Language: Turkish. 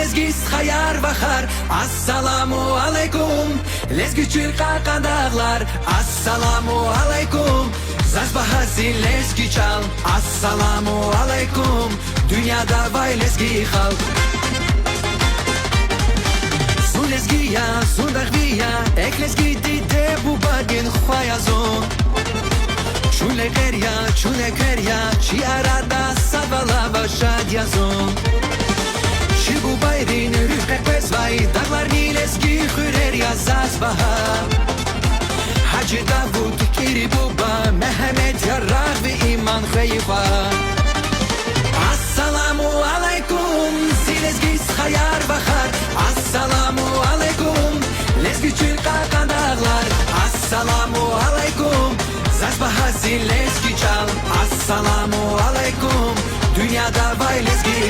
lezgis hayar bahar. Assalamu alaikum. Lezgi çırka kadağlar. Assalamu alaikum. Zaz bahazin lezgi çal. Assalamu alaikum. Dünyada vay lezgi halk. Su lezgi ya, su dağviya. Ek lezgi dide bu bagin khoyazon. Çule gerya, çule gerya. Çi arada savala başad yazon. Çi bu bayrin rüfke pezvay. Dağlar nilezgi hürer yazaz baha. Hacı Davud Kiri Buba Mehmet Yarrah ve İman Khayfa. Assalamu alaikum. Zilezgis hayar bahar. Assalamu alaikum. Lezgi çırka kadağlar. Assalamu alaikum. Zazbaha zil lezgi çal. Assalamu alaikum. Dünyada vay lezgi